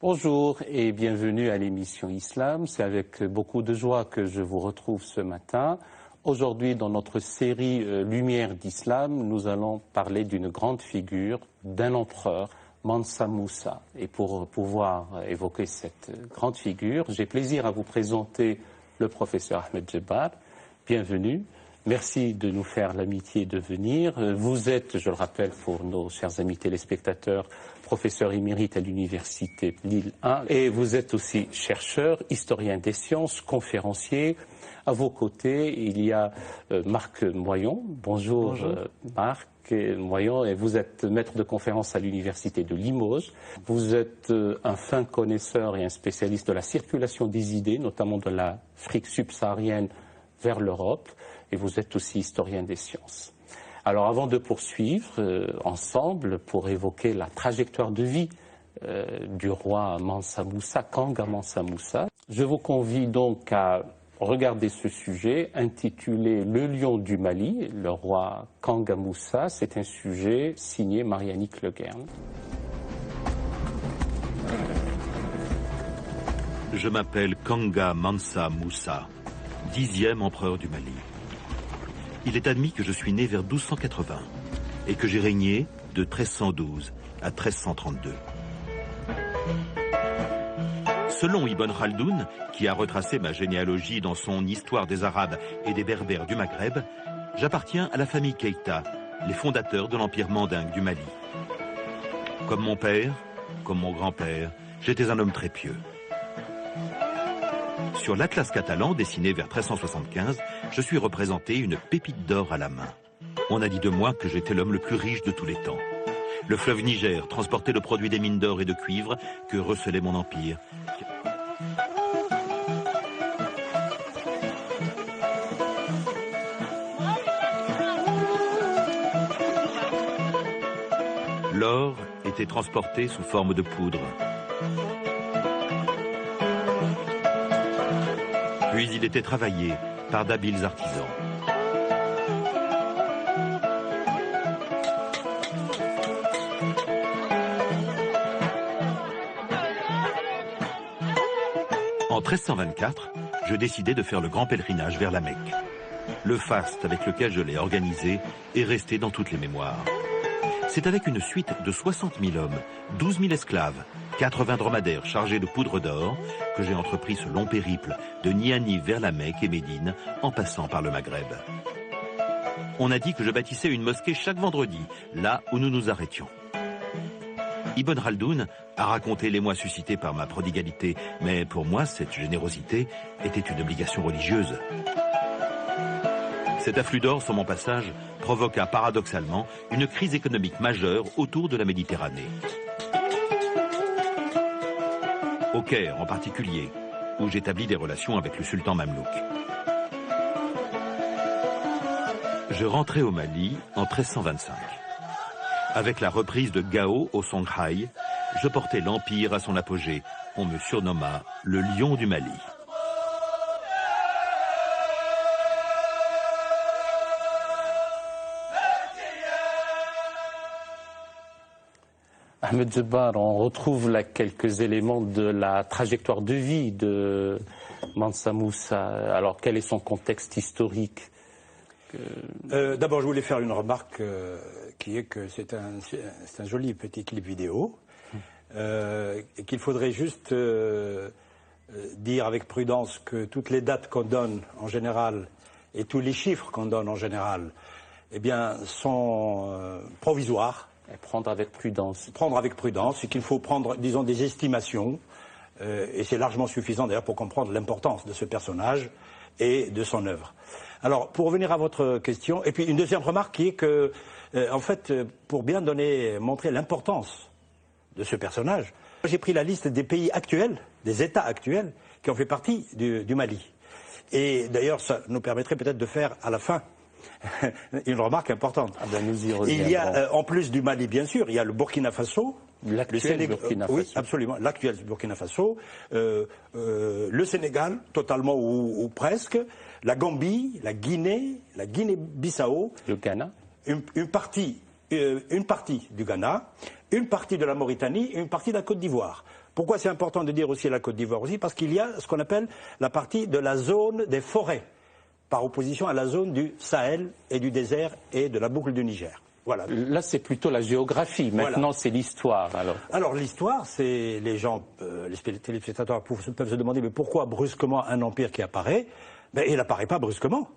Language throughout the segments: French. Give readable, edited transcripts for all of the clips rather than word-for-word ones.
Bonjour et bienvenue à l'émission Islam. C'est avec beaucoup de joie que je vous retrouve ce matin. Aujourd'hui, dans notre série Lumière d'Islam, nous allons parler d'une grande figure, d'un empereur, Mansa Musa. Et pour pouvoir évoquer cette grande figure, j'ai plaisir à vous présenter le professeur Ahmed Djebar. Bienvenue. Merci de nous faire l'amitié de venir. Vous êtes, je le rappelle pour nos chers amis téléspectateurs, professeur émérite à l'université Lille 1 et vous êtes aussi chercheur, historien des sciences, conférencier. À vos côtés, il y a Marc Moyon. Bonjour. Marc Moyon, et vous êtes maître de conférence à l'université de Limoges. Vous êtes un fin connaisseur et un spécialiste de la circulation des idées, notamment de l'Afrique subsaharienne vers l'Europe, et vous êtes aussi historien des sciences. Alors avant de poursuivre ensemble pour évoquer la trajectoire de vie du roi Mansa Musa, Kanga Mansa Musa, je vous convie donc à regarder ce sujet intitulé Le lion du Mali, le roi Kanga Musa. C'est un sujet signé Marie-Annick Leguerne. Je m'appelle Kanga Mansa Musa, 10e empereur du Mali. Il est admis que je suis né vers 1280 et que j'ai régné de 1312 à 1332. Selon Ibn Khaldoun, qui a retracé ma généalogie dans son Histoire des Arabes et des Berbères du Maghreb, j'appartiens à la famille Keïta, les fondateurs de l'empire mandingue du Mali. Comme mon père, comme mon grand-père, j'étais un homme très pieux. Sur l'Atlas catalan, dessiné vers 1375, je suis représenté une pépite d'or à la main. On a dit de moi que j'étais l'homme le plus riche de tous les temps. Le fleuve Niger transportait le produit des mines d'or et de cuivre que recelait mon empire. L'or était transporté sous forme de poudre. Puis il était travaillé par d'habiles artisans. En 1324, je décidai de faire le grand pèlerinage vers la Mecque. Le faste avec lequel je l'ai organisé est resté dans toutes les mémoires. C'est avec une suite de 60 000 hommes, 12 000 esclaves, 80 dromadaires chargés de poudre d'or que j'ai entrepris ce long périple de Niani vers la Mecque et Médine en passant par le Maghreb. On a dit que je bâtissais une mosquée chaque vendredi, là où nous nous arrêtions. Ibn Khaldoun a raconté l'émoi suscité par ma prodigalité, mais pour moi, cette générosité était une obligation religieuse. Cet afflux d'or sur mon passage provoqua paradoxalement une crise économique majeure autour de la Méditerranée. Au Caire en particulier, où j'établis des relations avec le sultan mamelouk. Je rentrai au Mali en 1325. Avec la reprise de Gao au Songhai, je portais l'empire à son apogée. On me surnomma le lion du Mali. Ahmed Djebar, on retrouve là quelques éléments de la trajectoire de vie de Mansa Musa. Alors, quel est son contexte historique? D'abord, je voulais faire une remarque qui est que c'est un joli petit clip vidéo et qu'il faudrait juste dire avec prudence que toutes les dates qu'on donne en général et tous les chiffres qu'on donne en général, eh bien, sont provisoires. Et prendre avec prudence. Prendre avec prudence, et qu'il faut prendre, disons, des estimations, et c'est largement suffisant d'ailleurs pour comprendre l'importance de ce personnage et de son œuvre. Alors, pour revenir à votre question, et puis une deuxième remarque qui est que, en fait, pour bien montrer l'importance de ce personnage, J'ai pris la liste des pays actuels, des États actuels, qui ont fait partie du Mali. Et d'ailleurs, ça nous permettrait peut-être de faire à la fin une remarque importante. Ah ben nous y reviendrons. Il y a, en plus du Mali, bien sûr, il y a le Burkina Faso. L'actuel Burkina Faso. Oui, absolument. L'actuel Burkina Faso. Le Sénégal, totalement ou presque. La Gambie, la Guinée-Bissau. Le Ghana. Une partie du Ghana, une partie de la Mauritanie et une partie de la Côte d'Ivoire. Pourquoi c'est important de dire aussi la Côte d'Ivoire aussi? Parce qu'il y a ce qu'on appelle la partie de la zone des forêts, par opposition à la zone du Sahel et du désert et de la boucle du Niger. Voilà. Là, c'est plutôt la géographie. Maintenant, voilà. C'est l'histoire. Alors l'histoire, c'est les gens, les téléspectateurs peuvent se demander mais pourquoi brusquement un empire qui apparaît? Ben, il n'apparaît pas brusquement.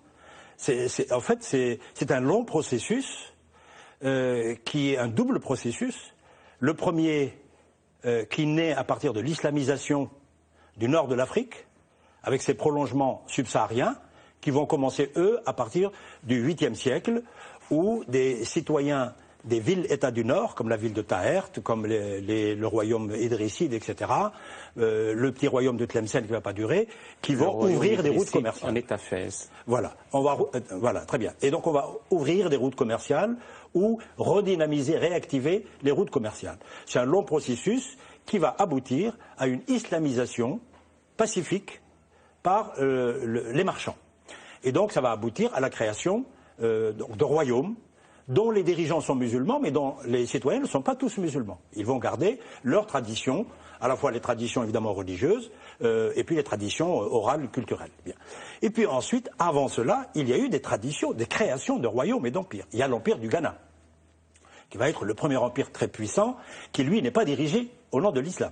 En fait, c'est un long processus qui est un double processus. Le premier qui naît à partir de l'islamisation du nord de l'Afrique, avec ses prolongements subsahariens, qui vont commencer, eux, à partir du 8e siècle, où des citoyens des villes-États du Nord, comme la ville de Taert, comme le royaume idrisside, etc., le petit royaume de Tlemcen qui ne va pas durer, qui vont ouvrir des routes commerciales. En État Fès. Voilà, voilà, très bien. Et donc on va ouvrir des routes commerciales ou redynamiser, réactiver les routes commerciales. C'est un long processus qui va aboutir à une islamisation pacifique par les marchands. Et donc ça va aboutir à la création de royaumes dont les dirigeants sont musulmans, mais dont les citoyens ne sont pas tous musulmans. Ils vont garder leurs traditions, à la fois les traditions évidemment religieuses, et puis les traditions orales, culturelles. Bien. Et puis ensuite, avant cela, il y a eu des traditions, des créations de royaumes et d'empires. Il y a l'empire du Ghana, qui va être le premier empire très puissant, qui lui n'est pas dirigé au nom de l'islam,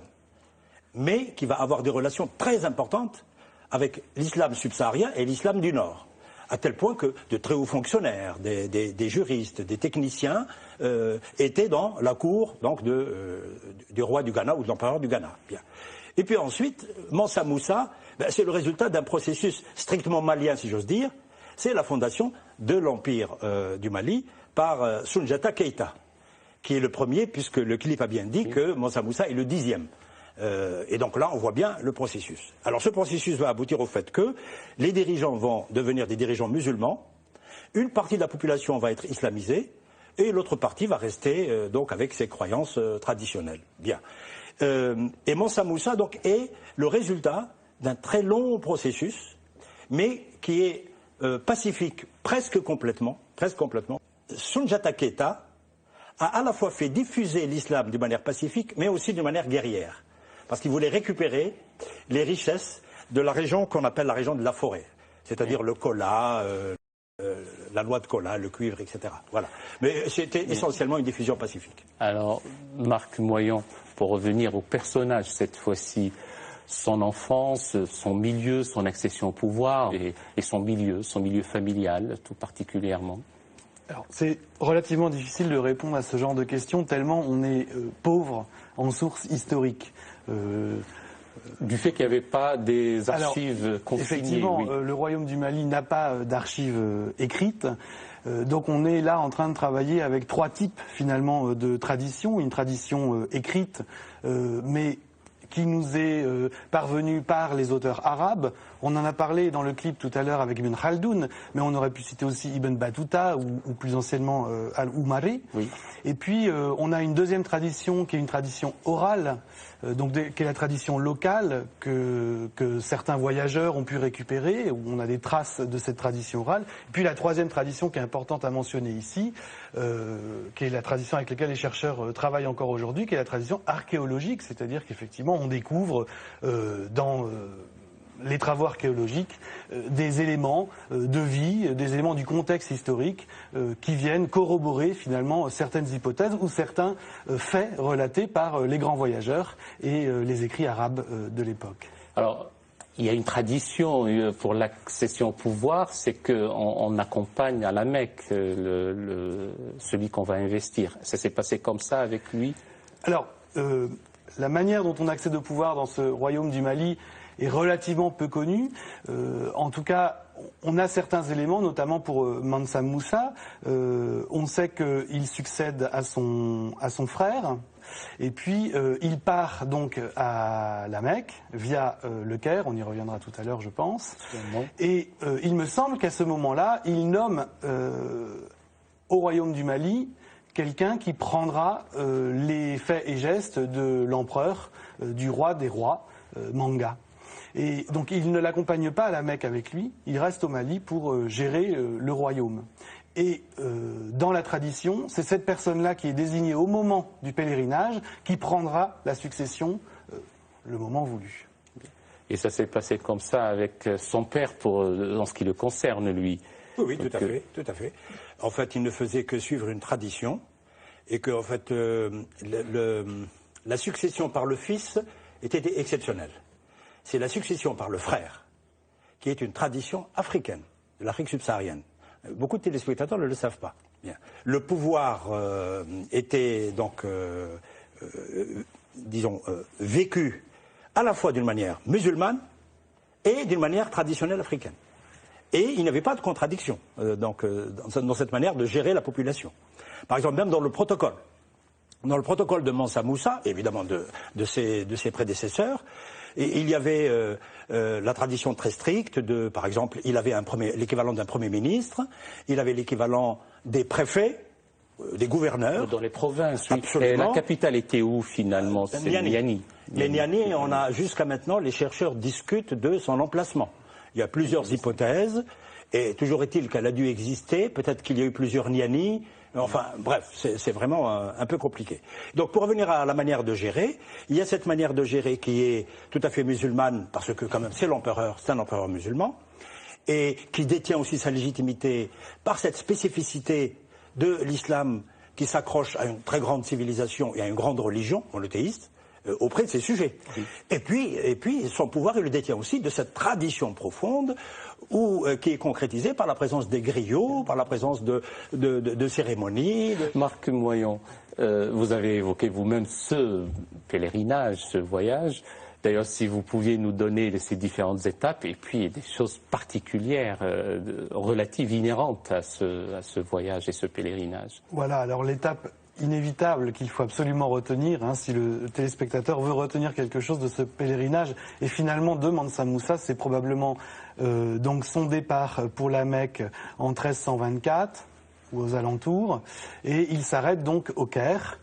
mais qui va avoir des relations très importantes avec l'islam subsaharien et l'islam du Nord. À tel point que de très hauts fonctionnaires, des juristes, des techniciens étaient dans la cour donc, du roi du Ghana ou de l'empereur du Ghana. Bien. Et puis ensuite, Mansa Moussa, c'est le résultat d'un processus strictement malien, si j'ose dire. C'est la fondation de l'empire du Mali par Soundiata Keïta, qui est le premier, puisque le clip a bien dit que Mansa Moussa est le 10e. Et donc là, on voit bien le processus. Alors ce processus va aboutir au fait que les dirigeants vont devenir des dirigeants musulmans, une partie de la population va être islamisée, et l'autre partie va rester donc avec ses croyances traditionnelles. Bien. Et Mansa Moussa donc est le résultat d'un très long processus, mais qui est pacifique presque complètement. Soundiata Keïta a à la fois fait diffuser l'islam d'une manière pacifique, mais aussi d'une manière guerrière. Parce qu'il voulait récupérer les richesses de la région qu'on appelle la région de la forêt, c'est-à-dire le kola, la noix de kola, le cuivre, etc. Voilà. Mais c'était essentiellement une diffusion pacifique. Alors, Marc Moyon, pour revenir au personnage cette fois-ci, son enfance, son milieu, son accession au pouvoir et son milieu familial tout particulièrement. Alors, c'est relativement difficile de répondre à ce genre de questions tellement on est pauvre en sources historiques. Du fait qu'il n'y avait pas des archives consignées. Effectivement, le royaume du Mali n'a pas d'archives écrites. Donc on est là en train de travailler avec trois types finalement de traditions. Une tradition écrite, mais qui nous est parvenue par les auteurs arabes. On en a parlé dans le clip tout à l'heure avec Ibn Khaldoun, mais on aurait pu citer aussi Ibn Battuta ou plus anciennement Al-Oumari. Oui. Et puis on a une deuxième tradition qui est une tradition orale, qui est la tradition locale que certains voyageurs ont pu récupérer, où on a des traces de cette tradition orale. Et puis la troisième tradition qui est importante à mentionner ici, qui est la tradition avec laquelle les chercheurs travaillent encore aujourd'hui, qui est la tradition archéologique, c'est-à-dire qu'effectivement on découvre dans les travaux archéologiques des éléments de vie, des éléments du contexte historique qui viennent corroborer finalement certaines hypothèses ou certains faits relatés par les grands voyageurs et les écrits arabes de l'époque. Alors, il y a une tradition pour l'accession au pouvoir, c'est qu'on accompagne à la Mecque celui qu'on va investir. Ça s'est passé comme ça avec lui? Alors, la manière dont on accède au pouvoir dans ce royaume du Mali est relativement peu connue. En tout cas, on a certains éléments, notamment pour Mansa Moussa. On sait qu'il succède à son frère, Et puis il part donc à la Mecque via le Caire, on y reviendra tout à l'heure je pense. Et il me semble qu'à ce moment-là, il nomme au royaume du Mali quelqu'un qui prendra les faits et gestes de l'empereur, du roi des rois, Manga. Et donc il ne l'accompagne pas à la Mecque avec lui, il reste au Mali pour gérer le royaume. Et dans la tradition, c'est cette personne-là qui est désignée au moment du pèlerinage qui prendra la succession le moment voulu. Et ça s'est passé comme ça avec son père en ce qui le concerne, lui. Oui, tout à fait, tout à fait. En fait, il ne faisait que suivre une tradition et que, en fait, la succession par le fils était exceptionnelle. C'est la succession par le frère qui est une tradition africaine, de l'Afrique subsaharienne. Beaucoup de téléspectateurs ne le savent pas. Bien. Le pouvoir était donc, vécu à la fois d'une manière musulmane et d'une manière traditionnelle africaine. Et il n'y avait pas de contradiction dans cette manière de gérer la population. Par exemple, même dans le protocole de Mansa Moussa, évidemment de ses prédécesseurs, et il y avait la tradition très stricte par exemple, il avait l'équivalent d'un premier ministre, il avait l'équivalent des préfets, des gouverneurs. Dans les provinces, oui. Absolument. Et la capitale était où finalement? C'est Niani. Mais Niani, on a jusqu'à maintenant, les chercheurs discutent de son emplacement. Il y a plusieurs hypothèses, et toujours est-il qu'elle a dû exister, peut-être qu'il y a eu plusieurs Niani. Enfin, bref, c'est vraiment un peu compliqué. Donc, pour revenir à la manière de gérer, il y a cette manière de gérer qui est tout à fait musulmane, parce que quand même c'est un empereur musulman, et qui détient aussi sa légitimité par cette spécificité de l'islam qui s'accroche à une très grande civilisation et à une grande religion monothéiste, auprès de ses sujets. Oui. Et puis, son pouvoir, il le détient aussi de cette tradition profonde qui est concrétisée par la présence des griots, par la présence de cérémonies. Marc Moyon, vous avez évoqué vous-même ce pèlerinage, ce voyage. D'ailleurs, si vous pouviez nous donner ces différentes étapes et puis des choses particulières, relatives, inhérentes à ce voyage et ce pèlerinage. Voilà, alors l'étape inévitable qu'il faut absolument retenir, si le téléspectateur veut retenir quelque chose de ce pèlerinage, et finalement de Mansa Moussa, c'est probablement donc son départ pour la Mecque en 1324 ou aux alentours, et il s'arrête donc au Caire.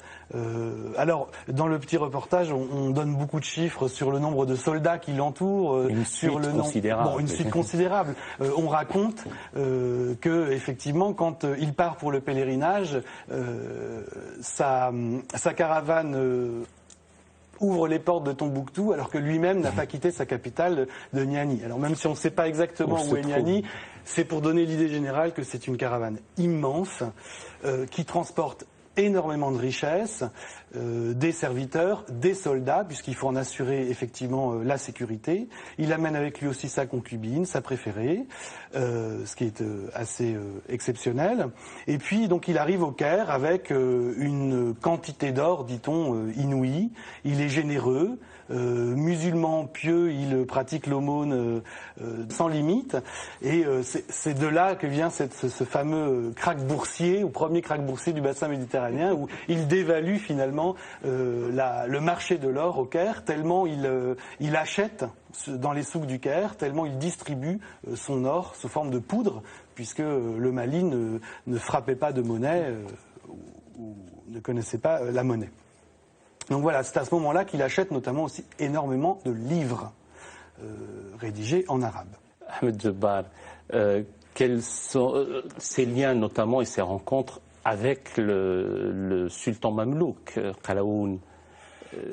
Alors, dans le petit reportage, on donne beaucoup de chiffres sur le nombre de soldats qui l'entourent, sur le nombre. Une suite considérable. On raconte que, effectivement, quand il part pour le pèlerinage, sa caravane ouvre les portes de Tombouctou, alors que lui-même n'a pas quitté sa capitale de Niani. Alors, même si on ne sait pas exactement où est Niani, c'est pour donner l'idée générale que c'est une caravane immense qui transporte énormément de richesses, des serviteurs, des soldats, puisqu'il faut en assurer effectivement la sécurité. Il amène avec lui aussi sa concubine, sa préférée, ce qui est assez exceptionnel. Et puis donc il arrive au Caire avec une quantité d'or, dit-on, inouïe. Il est généreux. Musulman pieux, il pratique l'aumône sans limite, et c'est de là que vient ce fameux krach boursier, ou premier krach boursier du bassin méditerranéen, où il dévalue finalement le marché de l'or au Caire, tellement il achète dans les souks du Caire, tellement il distribue son or sous forme de poudre, puisque le Mali ne frappait pas de monnaie ou ne connaissait pas la monnaie. Donc voilà, c'est à ce moment-là qu'il achète notamment aussi énormément de livres rédigés en arabe. Ahmed Djebar, quels sont ces liens notamment et ces rencontres avec le sultan mamelouk, Qalaoun?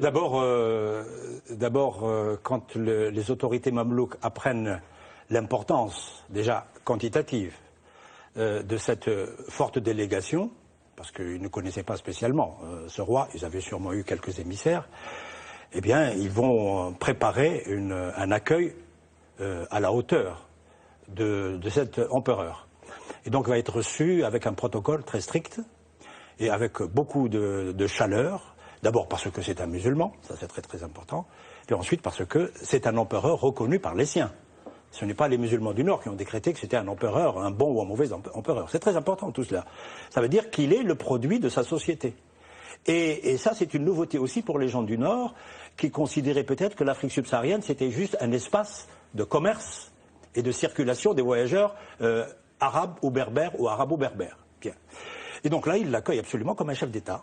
D'abord, quand les autorités mamelouks apprennent l'importance, déjà quantitative, de cette forte délégation, parce qu'ils ne connaissaient pas spécialement ce roi, ils avaient sûrement eu quelques émissaires, eh bien, ils vont préparer un accueil à la hauteur de cet empereur. Et donc, il va être reçu avec un protocole très strict et avec beaucoup de chaleur. D'abord parce que c'est un musulman, ça c'est très très important, et ensuite parce que c'est un empereur reconnu par les siens. Ce n'est pas les musulmans du Nord qui ont décrété que c'était un empereur, un bon ou un mauvais empereur. C'est très important tout cela. Ça veut dire qu'il est le produit de sa société. Et ça, c'est une nouveauté aussi pour les gens du Nord, qui considéraient peut-être que l'Afrique subsaharienne, c'était juste un espace de commerce et de circulation des voyageurs arabes ou berbères ou arabo-berbères. Bien. Et donc là, ils l'accueillent absolument comme un chef d'État.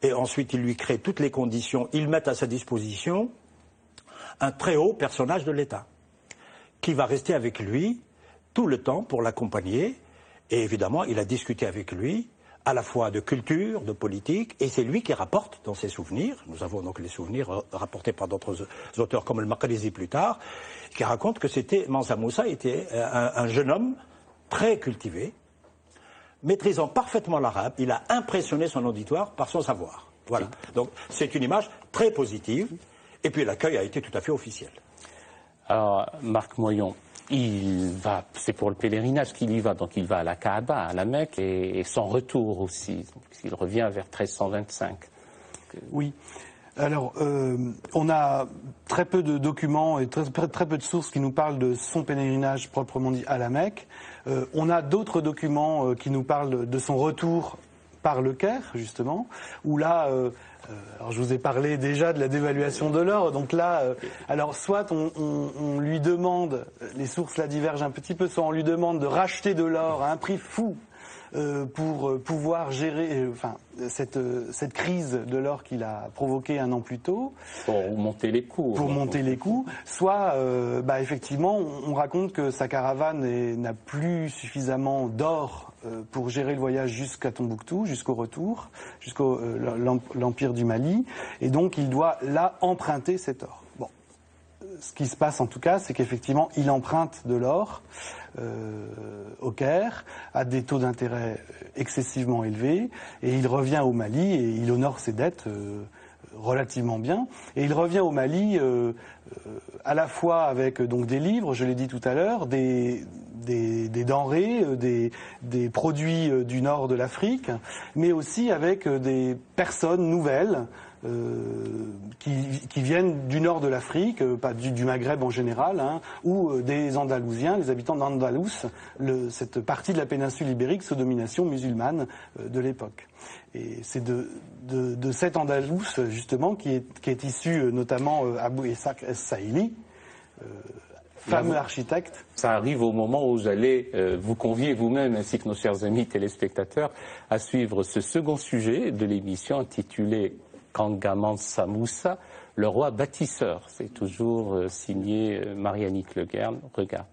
Et ensuite, ils lui créent toutes les conditions. Ils mettent à sa disposition un très haut personnage de l'État, qui va rester avec lui tout le temps pour l'accompagner. Et évidemment, il a discuté avec lui à la fois de culture, de politique, et c'est lui qui rapporte dans ses souvenirs, nous avons donc les souvenirs rapportés par d'autres auteurs comme le Makarizi plus tard, qui raconte que Mansa Moussa était un jeune homme très cultivé, maîtrisant parfaitement l'arabe. Il a impressionné son auditoire par son savoir. Voilà. Donc c'est une image très positive, et puis l'accueil a été tout à fait officiel. Alors, Marc Moyon, c'est pour le pèlerinage qu'il y va, donc il va à la Kaaba, à la Mecque, et son retour aussi. Donc, il revient vers 1325. Oui. Alors, on a très peu de documents et très peu de sources qui nous parlent de son pèlerinage proprement dit à la Mecque. On a d'autres documents qui nous parlent de son retour par le Caire, justement, où là, alors je vous ai parlé déjà de la dévaluation de l'or, donc là, alors soit on lui demande, les sources là divergent un petit peu, soit on lui demande de racheter de l'or à un prix fou pour pouvoir gérer cette crise de l'or qu'il a provoquée un an plus tôt. Pour monter les coûts. Pour monter les coûts. Soit, effectivement, on raconte que sa caravane n'a plus suffisamment d'or pour gérer le voyage jusqu'à Tombouctou, jusqu'au retour, jusqu'au l'Empire du Mali, et donc il doit là emprunter cet or. Bon, ce qui se passe en tout cas, c'est qu'effectivement il emprunte de l'or au Caire à des taux d'intérêt excessivement élevés, et il revient au Mali et il honore ses dettes relativement bien. Et il revient au Mali à la fois avec donc des livres, je l'ai dit tout à l'heure, des denrées, des produits du nord de l'Afrique, mais aussi avec des personnes nouvelles qui viennent du nord de l'Afrique, pas du Maghreb en général, ou des Andalousiens, les habitants d'Andalous, cette partie de la péninsule ibérique sous domination musulmane de l'époque. Et c'est de cet Andalous, justement, qui est issu notamment Abou Ishaq Es-Saïli, fameux architecte. Ça arrive au moment où j'allais vous convier vous-même, ainsi que nos chers amis téléspectateurs, à suivre ce second sujet de l'émission intitulé Kanga Mansa Moussa, le roi bâtisseur. C'est toujours signé Mariannick Le Guern. Regarde.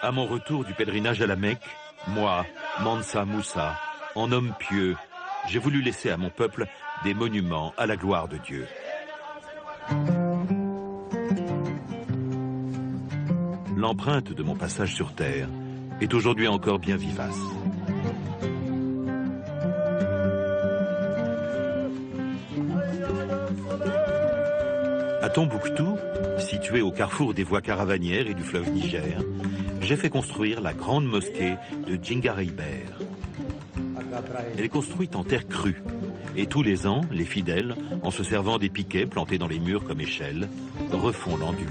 À mon retour du pèlerinage à la Mecque, moi, Mansa Moussa, en homme pieux, j'ai voulu laisser à mon peuple des monuments à la gloire de Dieu. L'empreinte de mon passage sur terre est aujourd'hui encore bien vivace. À Tombouctou, situé au carrefour des voies caravanières et du fleuve Niger, j'ai fait construire la grande mosquée de Djingareyber. Elle est construite en terre crue, et tous les ans, les fidèles, en se servant des piquets plantés dans les murs comme échelles, refont l'enduit.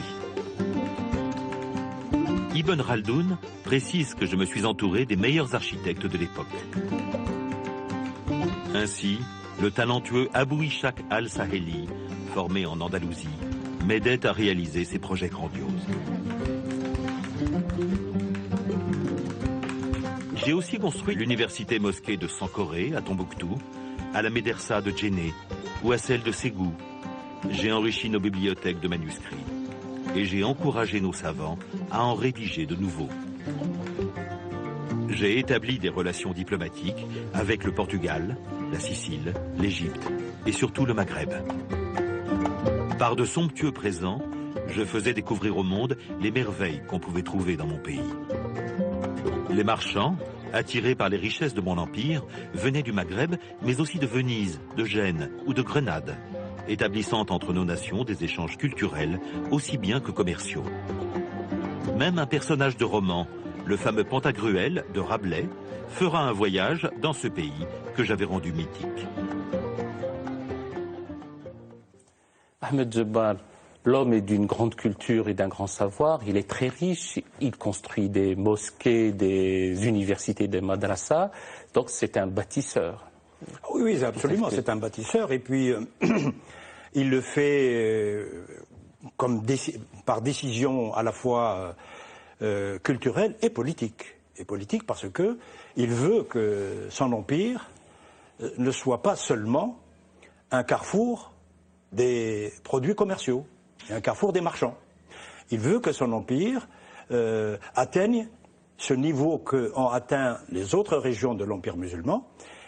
Ibn Khaldoun précise que je me suis entouré des meilleurs architectes de l'époque. Ainsi, le talentueux Abou Ishaq al-Saheli, formé en Andalousie, m'aidait à réaliser ces projets grandioses. J'ai aussi construit l'université mosquée de Sankoré à Tombouctou, à la médersa de Djenné ou à celle de Ségou. J'ai enrichi nos bibliothèques de manuscrits et j'ai encouragé nos savants à en rédiger de nouveaux. J'ai établi des relations diplomatiques avec le Portugal, la Sicile, l'Égypte et surtout le Maghreb. Par de somptueux présents, je faisais découvrir au monde les merveilles qu'on pouvait trouver dans mon pays. Les marchands, attirés par les richesses de mon empire, venaient du Maghreb, mais aussi de Venise, de Gênes ou de Grenade, établissant entre nos nations des échanges culturels aussi bien que commerciaux. Même un personnage de roman, le fameux Pantagruel de Rabelais, fera un voyage dans ce pays que j'avais rendu mythique. Ahmed Djebbal, L'homme est d'une grande culture et d'un grand savoir, il est très riche, il construit des mosquées, des universités, des madrasas, donc c'est un bâtisseur. Oui, oui, absolument, c'est un bâtisseur, et puis il le fait par décision à la fois culturelle et politique. Et politique parce que il veut que son empire ne soit pas seulement un carrefour des produits commerciaux, et un carrefour des marchands. Il veut que son empire atteigne ce niveau qu'ont atteint les autres régions de l'empire musulman,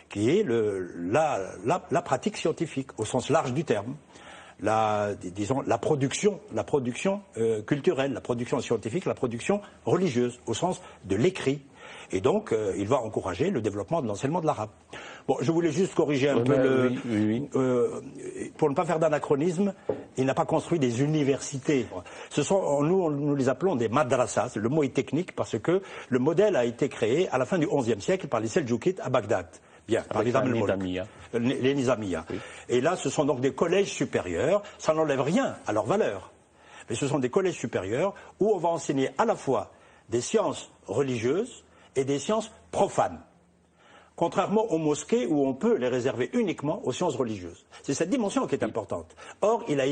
qui est la pratique scientifique, au sens large du terme. Disons, la production culturelle, la production scientifique, la production religieuse, au sens de l'écrit. Et donc, il va encourager le développement de l'enseignement de l'arabe. Bon, je voulais juste corriger un peu pour ne pas faire d'anachronisme, il n'a pas construit des universités. Nous les appelons des madrasas. Le mot est technique parce que le modèle a été créé à la fin du XIe siècle par les Seldjoukides à Bagdad. Bien, par les Nizamiya. Oui. Et là, ce sont donc des collèges supérieurs. Ça n'enlève rien à leur valeur. Mais ce sont des collèges supérieurs où on va enseigner à la fois des sciences religieuses et des sciences profanes. Contrairement aux mosquées où on peut les réserver uniquement aux sciences religieuses. C'est cette dimension qui est importante. Or, il a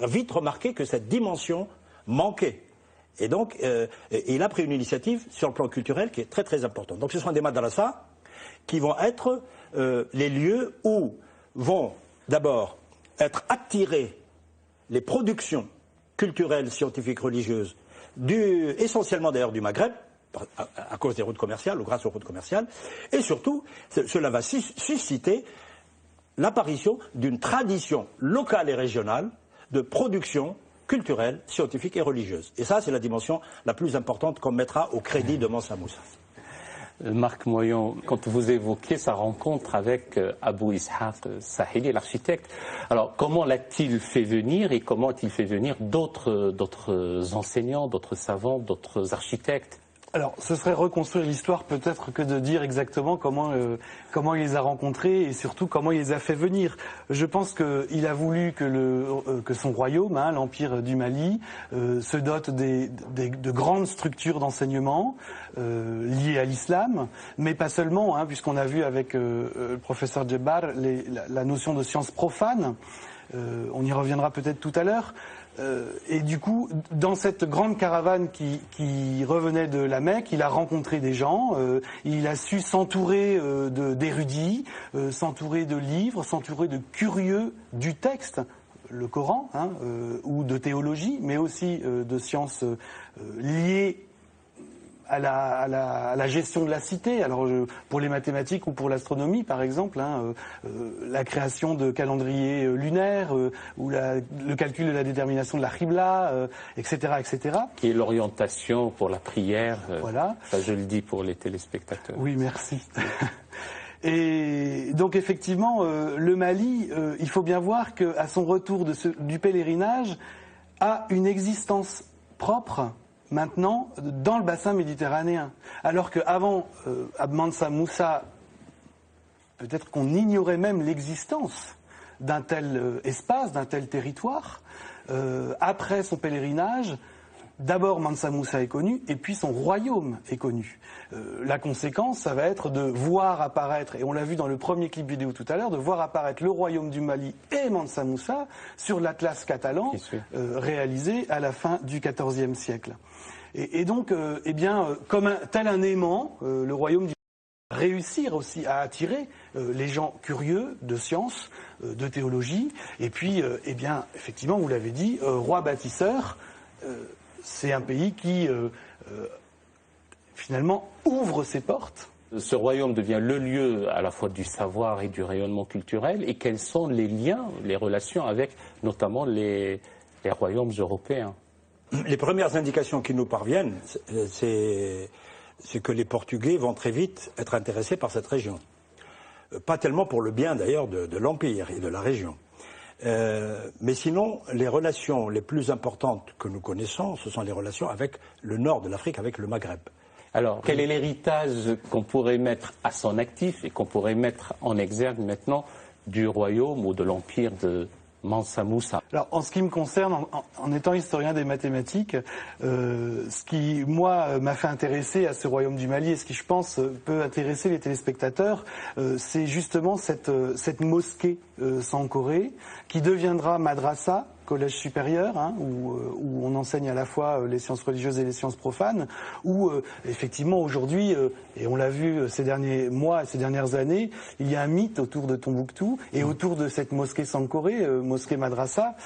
vite remarqué que cette dimension manquait. Et donc, il a pris une initiative sur le plan culturel qui est très très importante. Donc ce sont des madrasas qui vont être les lieux où vont d'abord être attirées les productions culturelles, scientifiques, religieuses, essentiellement d'ailleurs du Maghreb, à cause des routes commerciales ou grâce aux routes commerciales, et surtout, cela va susciter l'apparition d'une tradition locale et régionale de production culturelle, scientifique et religieuse. Et ça, c'est la dimension la plus importante qu'on mettra au crédit de Mansa Moussa. Marc Moyon, quand vous évoquez sa rencontre avec Abou Ishaq Sahili, l'architecte, alors comment l'a-t-il fait venir et comment a-t-il fait venir d'autres enseignants, d'autres savants, d'autres architectes? Alors, ce serait reconstruire l'histoire peut-être que de dire exactement comment il les a rencontrés et surtout comment il les a fait venir. Je pense qu'il a voulu que son royaume, l'Empire du Mali, se dote de grandes structures d'enseignement liées à l'islam, mais pas seulement, puisqu'on a vu avec le professeur Djebbar la notion de science profane. On y reviendra peut-être tout à l'heure. Et du coup, dans cette grande caravane qui revenait de la Mecque, il a rencontré des gens, il a su s'entourer d'érudits, s'entourer de livres, s'entourer de curieux du texte, le Coran, ou de théologie, mais aussi de sciences liées à la gestion de la cité. Alors pour les mathématiques ou pour l'astronomie par exemple, la création de calendriers lunaires ou le calcul de la détermination de la Qibla, etc., etc. Qui est l'orientation pour la prière. Voilà. Ça, je le dis pour les téléspectateurs. Oui, merci. Et donc effectivement, le Mali, il faut bien voir qu'à son retour du pèlerinage, a une existence propre maintenant dans le bassin méditerranéen. Alors qu'avant Mansa Moussa, peut-être qu'on ignorait même l'existence d'un tel espace, d'un tel territoire. Après son pèlerinage, d'abord Mansa Moussa est connu et puis son royaume est connu. La conséquence, ça va être de voir apparaître, et on l'a vu dans le premier clip vidéo tout à l'heure, de voir apparaître le royaume du Mali et Mansa Moussa sur l'Atlas catalan réalisé à la fin du XIVe siècle. Et donc, comme tel un aimant, le royaume du Mali va réussir aussi à attirer les gens curieux de sciences, de théologie, et puis, effectivement, vous l'avez dit, roi bâtisseur, c'est un pays qui, finalement, ouvre ses portes. Ce royaume devient le lieu à la fois du savoir et du rayonnement culturel. Et quels sont les liens, les relations avec notamment les royaumes européens? Les premières indications qui nous parviennent, c'est que les Portugais vont très vite être intéressés par cette région. Pas tellement pour le bien d'ailleurs de l'Empire et de la région. Mais sinon, les relations les plus importantes que nous connaissons, ce sont les relations avec le nord de l'Afrique, avec le Maghreb. Alors, quel est l'héritage qu'on pourrait mettre à son actif et qu'on pourrait mettre en exergue maintenant du royaume ou de l'empire Mansa Moussa. Alors, en ce qui me concerne, en étant historien des mathématiques, ce qui, moi, m'a fait intéresser à ce royaume du Mali et ce qui, je pense, peut intéresser les téléspectateurs, c'est justement cette mosquée Sankoré qui deviendra madrasa, collège supérieur, hein, où on enseigne à la fois les sciences religieuses et les sciences profanes, où effectivement aujourd'hui, et on l'a vu ces derniers mois et ces dernières années, il y a un mythe autour de Tombouctou et autour de cette mosquée Sankoré, mosquée madrasa,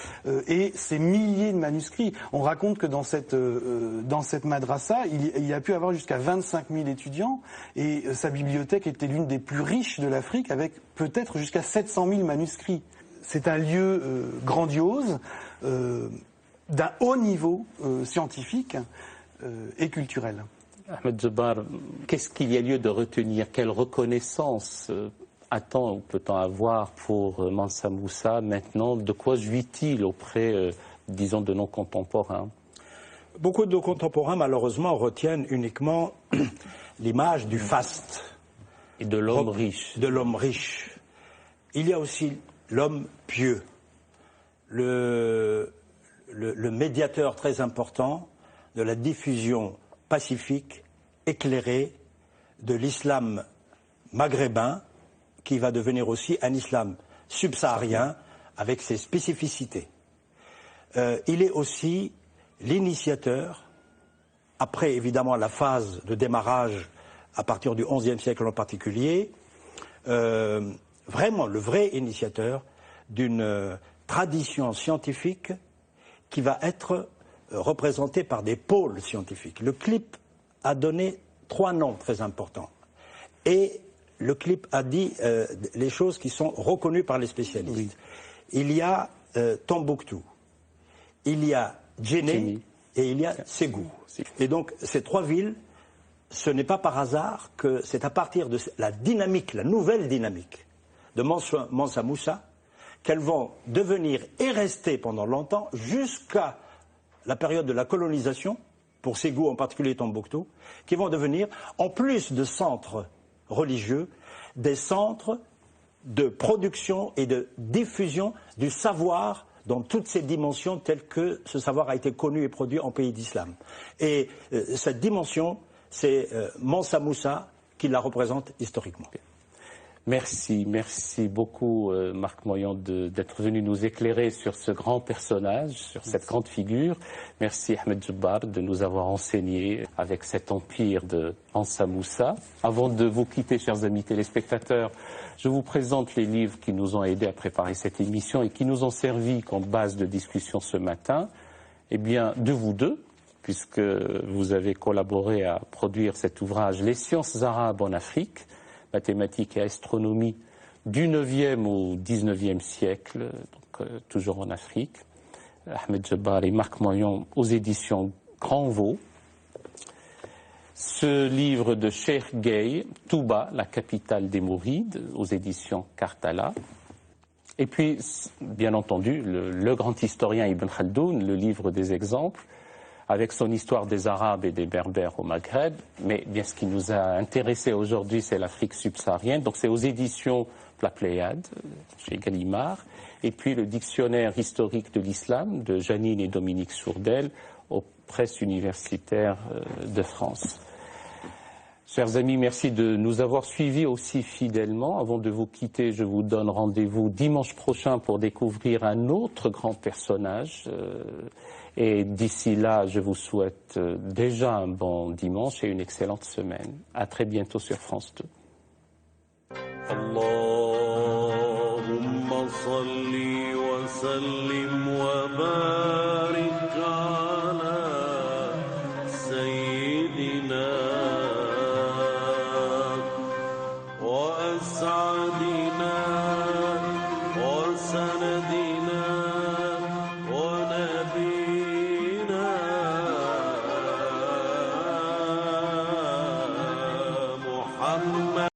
et ces milliers de manuscrits. On raconte que dans cette madrasa, il y a pu avoir jusqu'à 25 000 étudiants, et sa bibliothèque était l'une des plus riches de l'Afrique, avec peut-être jusqu'à 700 000 manuscrits. C'est un lieu grandiose, d'un haut niveau scientifique et culturel. Ahmed Djebar, qu'est-ce qu'il y a lieu de retenir? Quelle reconnaissance attend ou peut-on avoir pour Mansa Moussa maintenant? De quoi jouit-il auprès, disons, de nos contemporains? Beaucoup de nos contemporains, malheureusement, retiennent uniquement l'image du faste. Et de l'homme riche. De l'homme riche. Il y a aussi l'homme pieux, le médiateur très important de la diffusion pacifique, éclairée de l'islam maghrébin, qui va devenir aussi un islam subsaharien avec ses spécificités. Il est aussi l'initiateur, après évidemment la phase de démarrage à partir du XIe siècle en particulier, vraiment le vrai initiateur d'une tradition scientifique qui va être représentée par des pôles scientifiques. Le CLIP a donné 3 noms très importants. Et le CLIP a dit les choses qui sont reconnues par les spécialistes. Oui. Il y a Tombouctou, il y a Djenné et il y a Ségou. Et donc ces 3 villes, ce n'est pas par hasard que c'est à partir de la dynamique, la nouvelle dynamique de Mansa Moussa, qu'elles vont devenir et rester pendant longtemps jusqu'à la période de la colonisation, pour Ségou en particulier Tombouctou, qui vont devenir, en plus de centres religieux, des centres de production et de diffusion du savoir dans toutes ses dimensions telles que ce savoir a été connu et produit en pays d'islam. Et cette dimension, c'est Mansa Moussa qui la représente historiquement. Merci beaucoup Marc Moyon d'être venu nous éclairer sur ce grand personnage, sur cette grande figure. Merci Ahmed Djebar de nous avoir enseigné avec cet empire de Mansa Moussa. Avant de vous quitter, chers amis téléspectateurs, je vous présente les livres qui nous ont aidés à préparer cette émission et qui nous ont servi comme base de discussion ce matin. Eh bien, de vous deux, puisque vous avez collaboré à produire cet ouvrage « Les sciences arabes en Afrique », mathématiques et astronomie du 9e au 19e siècle, donc toujours en Afrique. Ahmed Djebar et Marc Moyon aux éditions Grand Vaux. Ce livre de Cheikh Gueye, Touba, la capitale des Mourides, aux éditions Karthala. Et puis, bien entendu, le grand historien Ibn Khaldoun, le livre des exemples, avec son histoire des Arabes et des Berbères au Maghreb. Mais bien ce qui nous a intéressé aujourd'hui, c'est l'Afrique subsaharienne. Donc c'est aux éditions La Pléiade, chez Gallimard. Et puis le dictionnaire historique de l'islam de Janine et Dominique Sourdel aux presses universitaires de France. Chers amis, merci de nous avoir suivis aussi fidèlement. Avant de vous quitter, je vous donne rendez-vous dimanche prochain pour découvrir un autre grand personnage. Et d'ici là, je vous souhaite déjà un bon dimanche et une excellente semaine. À très bientôt sur France 2. Allahumma salli wa sallim wa barik.